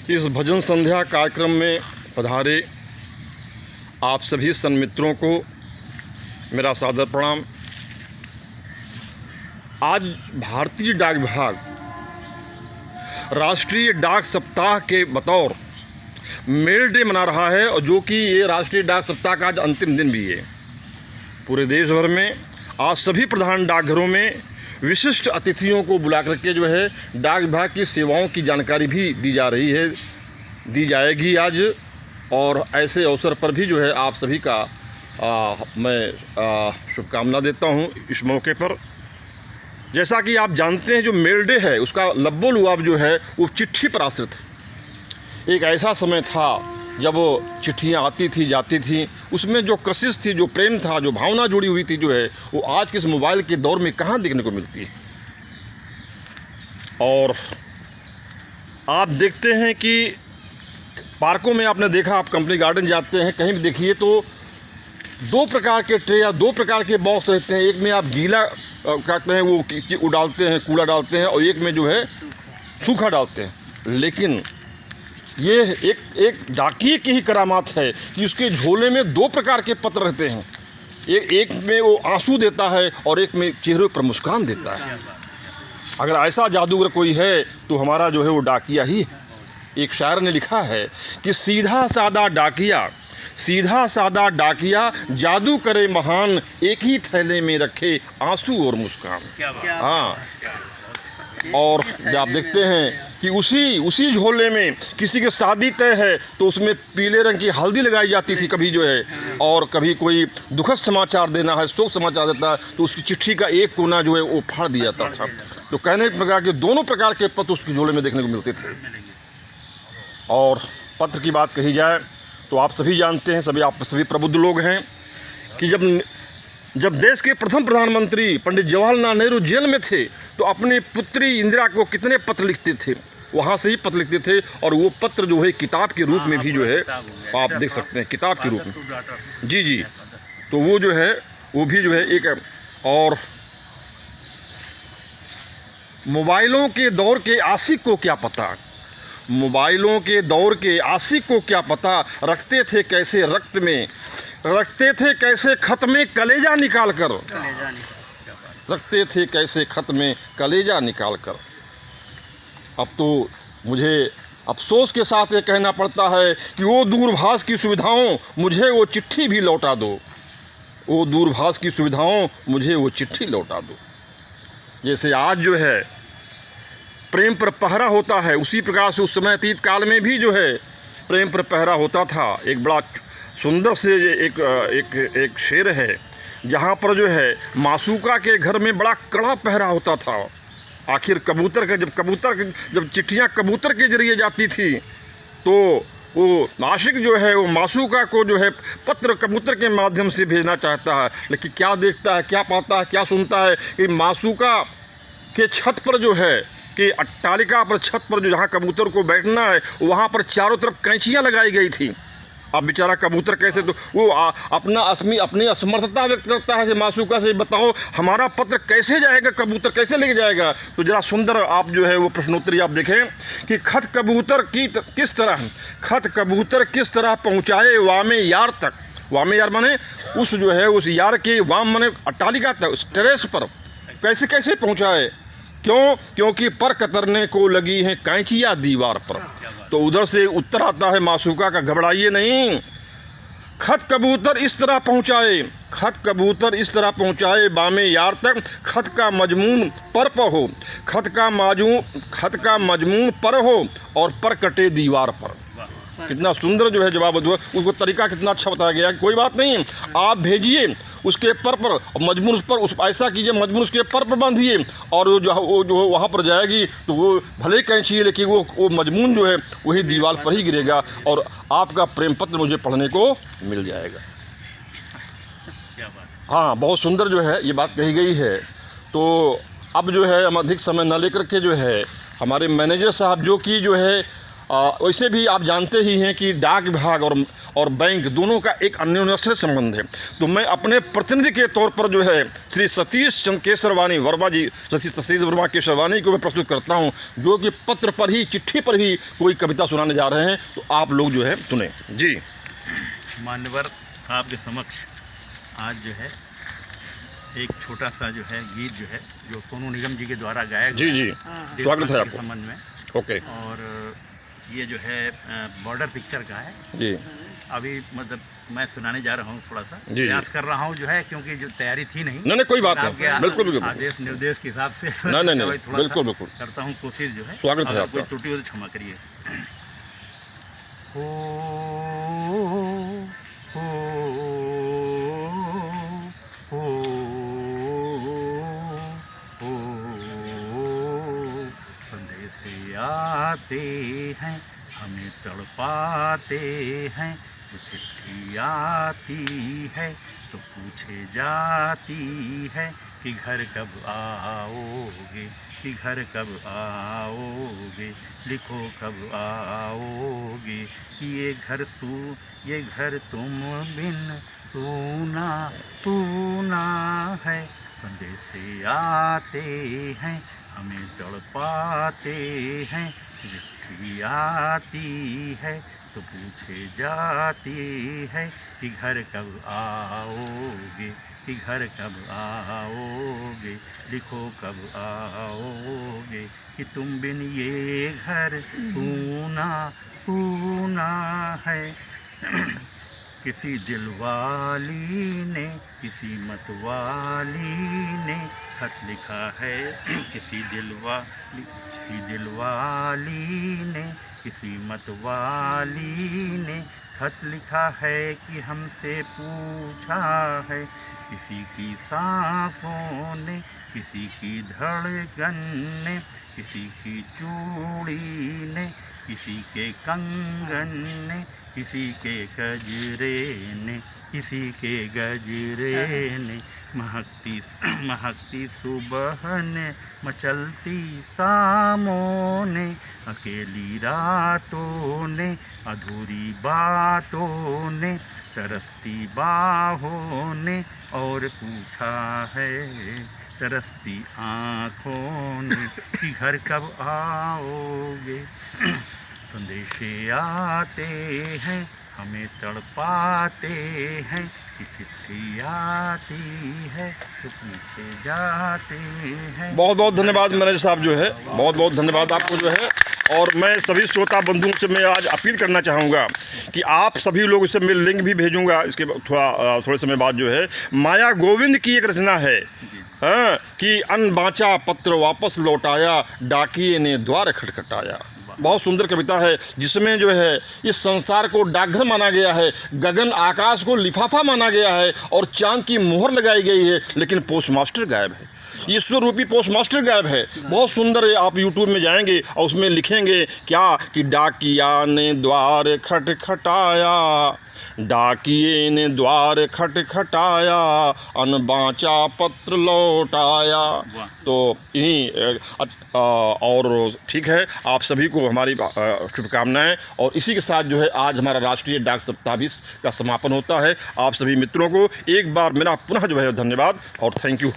इस भजन संध्या कार्यक्रम में पधारे आप सभी सन्मित्रों को मेरा सादर प्रणाम। आज भारतीय डाक विभाग राष्ट्रीय डाक सप्ताह के बतौर मेल डे मना रहा है, और जो कि ये राष्ट्रीय डाक सप्ताह का आज अंतिम दिन भी है। पूरे देश भर में आज सभी प्रधान डाकघरों में विशिष्ट अतिथियों को बुला करके जो है डाक विभाग की सेवाओं की जानकारी भी दी जा रही है, दी जाएगी आज। और ऐसे अवसर पर भी जो है आप सभी का मैं शुभकामना देता हूं इस मौके पर। जैसा कि आप जानते हैं, जो मेल डे है उसका लब्बो-लुआब जो है वो चिट्ठी पर आश्रित है। एक ऐसा समय था जब चिट्ठियाँ आती थी जाती थी, उसमें जो कशिश थी, जो प्रेम था, जो भावना जुड़ी हुई थी, जो है वो आज के इस मोबाइल के दौर में कहाँ देखने को मिलती है। और आप देखते हैं कि पार्कों में आपने देखा, आप कंपनी गार्डन जाते हैं, कहीं भी देखिए तो दो प्रकार के ट्रे या दो प्रकार के बॉक्स रहते हैं। एक में आप गीला कहते हैं वो डालते हैं, कूड़ा डालते हैं, और एक में जो है सूखा डालते हैं। लेकिन ये एक डाकिए की ही करामात है कि उसके झोले में दो प्रकार के पत्र रहते हैं। एक में वो आंसू देता है और एक में चेहरे पर मुस्कान देता है। अगर ऐसा जादूगर कोई है तो हमारा जो है वो डाकिया ही है। एक शायर ने लिखा है कि सीधा सादा डाकिया जादू करे महान, एक ही थैले में रखे आंसू और मुस्कान। हाँ, और आप देखते हैं कि उसी झोले में किसी की शादी तय है तो उसमें पीले रंग की हल्दी लगाई जाती थी कभी जो है, और कभी कोई दुखद समाचार देना है, शोक समाचार देता है तो उसकी चिट्ठी का एक कोना जो है वो फाड़ दिया जाता था। तो कहने के प्रकार के दोनों प्रकार के पत्र उसके झोले में देखने को मिलते थे। और पत्र की बात कही जाए तो आप सभी जानते हैं, आप सभी प्रबुद्ध लोग हैं कि जब देश के प्रथम प्रधानमंत्री पंडित जवाहरलाल नेहरू जेल में थे तो अपनी पुत्री इंदिरा को कितने पत्र लिखते थे, वहाँ से ही पत्र लिखते थे। और वो पत्र जो है किताब के रूप में भी जो है आप देख सकते हैं, किताब के रूप में। जी, तो वो जो है वो भी जो है एक। और मोबाइलों के दौर के आशिक को क्या पता, मोबाइलों के दौर के आशिक को क्या पता, रखते थे कैसे रक्त में, रखते थे कैसे खत में कलेजा निकाल कर, रखते थे कैसे खत में कलेजा निकाल कर। अब तो मुझे अफसोस के साथ ये कहना पड़ता है कि वो दूरभाष की सुविधाओं मुझे वो चिट्ठी भी लौटा दो, वो दूरभाष की सुविधाओं मुझे वो चिट्ठी लौटा दो। जैसे आज जो है प्रेम पर पहरा होता है, उसी प्रकार से उस समय अतीत काल में भी जो है प्रेम पर पहरा होता था। एक बड़ा सुंदर से एक शेर है जहाँ पर जो है मासूका के घर में बड़ा कड़ा पहरा होता था। आखिर जब चिट्ठियाँ कबूतर के जरिए जाती थी तो वो आशिक जो है वो मासूका को जो है पत्र कबूतर के माध्यम से भेजना चाहता है, लेकिन क्या देखता है, क्या पाता है, क्या सुनता है कि मासूका के छत पर जो है कि अट्टालिका पर छत पर जो जहाँ कबूतर को बैठना है वहाँ पर चारों तरफ कैंचियाँ लगाई गई थी। अब बेचारा कबूतर कैसे, तो वो अपनी असमर्थता व्यक्त करता है कि मासूका से बताओ हमारा पत्र कैसे जाएगा, कबूतर कैसे लेके जाएगा। तो जरा सुंदर आप जो है वो प्रश्नोत्तरी आप देखें कि खत कबूतर किस तरह पहुँचाए वामे यार तक। वामे यार माने उस जो है उस यार के वाम माने अट्टालिका तक, उस टेरेस पर कैसे पहुँचाए। क्योंकि पर कतरने को लगी हैं कैंचियाँ दीवार पर। तो उधर से उत्तर आता है मासूका का, घबराइए नहीं, खत कबूतर इस तरह पहुँचाए बामे यार तक, खत का मजमून पर हो और पर कटे दीवार पर। कितना सुंदर जो है जवाब हुआ, उसको तरीका कितना अच्छा बताया गया कि कोई बात नहीं, आप भेजिए उसके पर मजमून उस पर उस ऐसा कीजिए, मजमून उसके पर बांधिए, और वो जो वहाँ पर जाएगी तो वो भले ही कैंची, लेकिन वो मजमून जो है वही दीवार पर ही गिरेगा और आपका प्रेम पत्र मुझे पढ़ने को मिल जाएगा। हाँ, बहुत सुंदर जो है ये बात कही गई है। तो अब जो है हम अधिक समय न लेकर के जो है हमारे मैनेजर साहब, जो कि जो है वैसे भी आप जानते ही हैं कि डाक विभाग और बैंक दोनों का एक अन्योन्याश्रित संबंध है। तो मैं अपने प्रतिनिधि के तौर पर जो है श्री सतीश चंद्र केसरवानी वर्मा जी, सतीश वर्मा केसरवानी को मैं प्रस्तुत करता हूँ, जो कि पत्र पर ही, चिट्ठी पर ही कोई कविता सुनाने जा रहे हैं। तो आप लोग जो है सुने जी। मान्यवर, आपके समक्ष आज जो है एक छोटा सा जो है गीत जो है जो सोनू निगम जी के द्वारा गाया जी जी, स्वागत है आपका संबंध में। ओके। और ये जो है बॉर्डर पिक्चर का है जी। अभी मतलब मैं सुनाने जा रहा हूँ, थोड़ा सा जी प्रयास कर रहा हूँ जो है, क्योंकि जो तैयारी थी नहीं। नहीं कोई बात आपके नहीं, बिल्कुल बिल्कुल आदेश निर्देश के हिसाब से नहीं थोड़ा बिल्कुल बिल्कुल करता हूँ कोशिश जो है। स्वागत है अगर आपका। कोई त्रुटि हो तो क्षमा करिए। संदेश आते हैं हमें तड़पाते हैं, तो चिट्ठी आती है तो पूछे जाती है कि घर कब आओगे, कि घर कब आओगे, लिखो कब आओगे, कि ये घर तुम बिन सूना सूना है। संदेश आते हैं हमें तड़पाते हैं, चिट्ठी आती है तो पूछे जाती है कि घर कब आओगे, कि घर कब आओगे, लिखो कब आओगे, कि तुम बिन ये घर सूना सूना है। किसी दिलवाली ने, किसी मतवाली ने खत लिखा है, किसी दिलवाली ने, किसी मतवाली ने खत लिखा है कि हमसे पूछा है। किसी की सांसों ने, किसी की धड़कन ने, किसी की चूड़ी ने, किसी के कंगन ने, किसी के गजरे ने, किसी के गजरे ने, महकती सुबह ने, मचलती शामों ने, अकेली रातों ने, अधूरी बातों ने, तरसती बाहों ने और पूछा है, तरसती आँखों ने कि घर कब आओगे। संदेशे आते हैं हमें तड़पाते हैं, कि चिट्ठी आती है तो पूछे जाते हैं। बहुत बहुत धन्यवाद मैनेजर साहब जो है, बहुत बहुत धन्यवाद आपको जो है। और मैं सभी श्रोता बंधुओं से मैं आज अपील करना चाहूँगा कि आप सभी लोग इसे मैं लिंक भी भेजूँगा इसके थोड़े समय बाद जो है। माया गोविंद की एक रचना है, हाँ, कि अन्न बाँचा पत्र वापस लौटाया, डाकिये ने द्वार खटखटाया। बहुत सुंदर कविता है, जिसमें जो है इस संसार को डाकघर माना गया है, गगन आकाश को लिफाफा माना गया है और चांद की मोहर लगाई गई है, लेकिन पोस्टमास्टर गायब है, ईश्वर रूपी पोस्टमास्टर गायब है। बहुत सुंदर है, आप यूट्यूब में जाएंगे और उसमें लिखेंगे क्या कि डाकिया ने द्वार खटखटाया, डाकिये ने द्वार खटखटाया, अनबाचा पत्र लौटाया। तो यही और ठीक है, आप सभी को हमारी शुभकामनाएं। और इसी के साथ जो है आज हमारा राष्ट्रीय डाक सप्ताह भी का समापन होता है। आप सभी मित्रों को एक बार मेरा पुनः जो है धन्यवाद और थैंक यू।